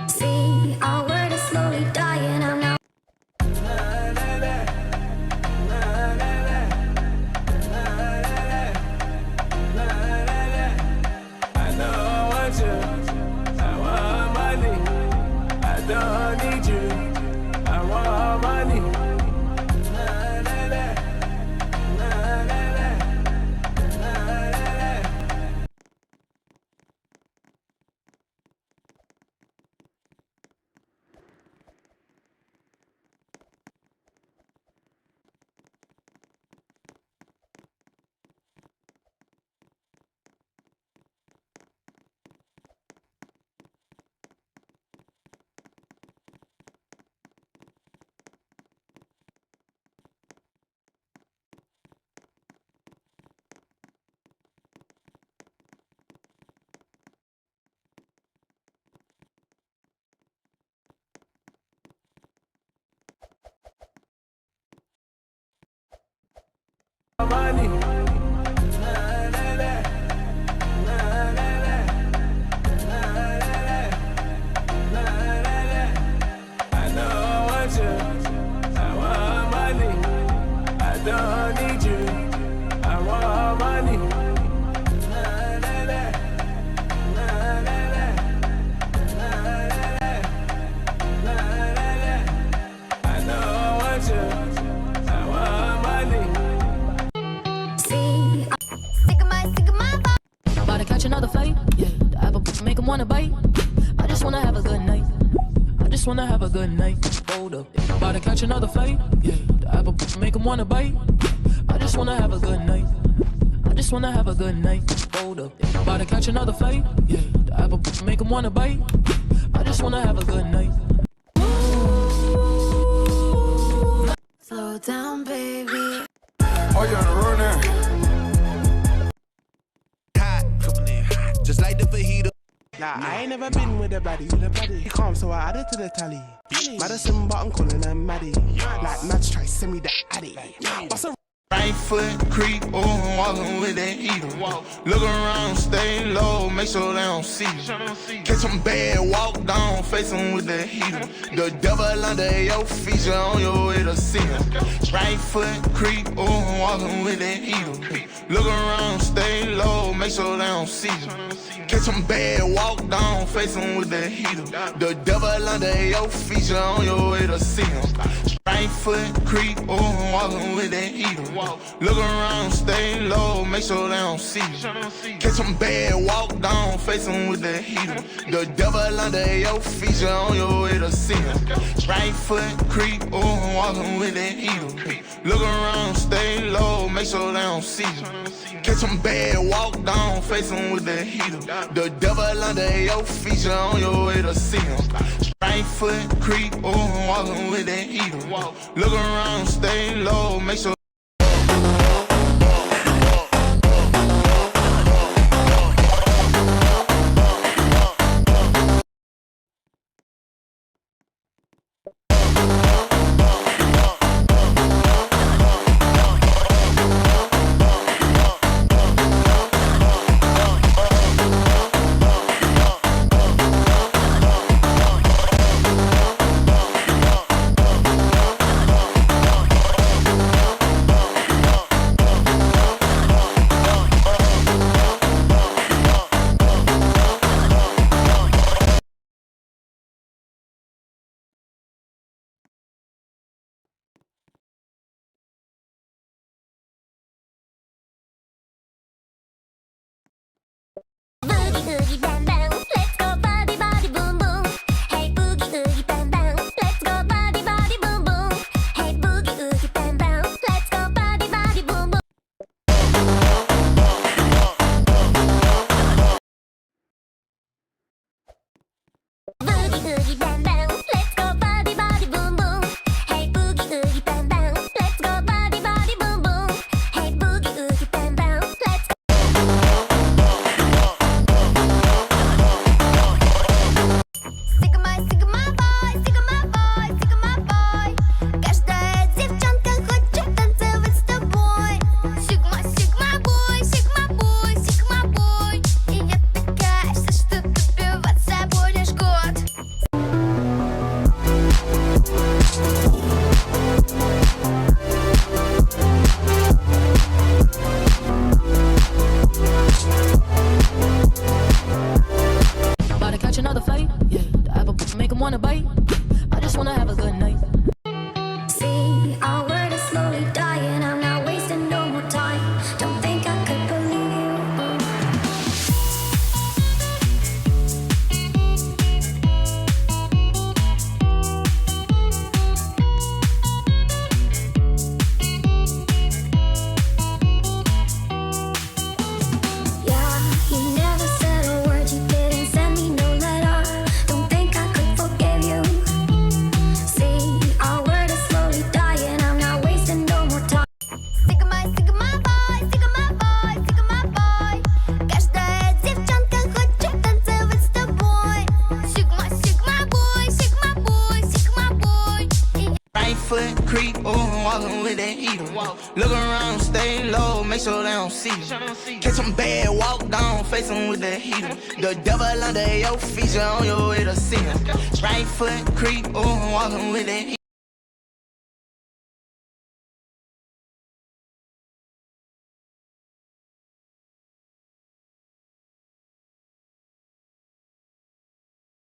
See, our word is slowly dying. I'm now. I know I want you, I want money. I don't need you, I want money. Money. I know I want you, I want money. I don't need you, I want money. I know I want you, I want money. See, sick of my About to catch another fight, yeah. The apple make him wanna bite. I just wanna have a good night. I just wanna have a good night. Hold up. About to catch another fight, yeah. The apple make him wanna bite. I just wanna have a good night. I just wanna have a good night. Hold up. About to catch another fight, yeah. The apple make him wanna bite. I just wanna have a good night. slow down, baby. Oh, you on the road now? Hot, coming in hot, just like the fajita. Nah, I ain't never been with a baddie. He calm, so I added to the tally. Madison, but I'm calling her Maddie. Like Mads try send me that addy. Bust a Right foot creep, oh, I'm walking with that heater. Look around, stay low, make sure they don't see you. Catch them bad, walk down, face them with that heater. The devil under your feet, you on your way to see him. Right foot creep, oh, I'm walking with that heater. Look around, stay low, make sure they don't see you. Catch them bad, walk down, face them with that heater. The devil under your feet, you on your way to see him. Right foot creep, oh, I'm walking with that heater. Look around, stay low, make sure they don't see you. Catch them bad, walk down, face them with that heater. The devil under your feet, you on your way to see him. Right foot creep, oh, I'm walking with that heater. Look around, stay low, make sure they don't see you. Catch them bad, walk down, face them with that heater. The devil under your feet, you on your way to see him. Right foot creep, oh, I'm walking with that heater. Look around, stay low, make sure. wanna bite. I just wanna have a good night. See, our word is slowly dying. I'm not wasting no more time. Don't think I could believe you. Yeah, you never said a word. You didn't send me no letter. Don't think I could forgive you. See, our word is slowly dying. I'm not wasting no more time. Sick of my boy, sick of my boy, sick of my boy. Каждая девчонка хочет танцевать с тобой. Sick my boy, sick my boy, sick my boy. Right foot creep, ooh, walking with that heater. Look around, stay low, make sure they don't see you. Catch them bad, walk down, face them with that heater. The devil under your feet, you on your way to see him. Right foot creep, ooh, walking with that heater.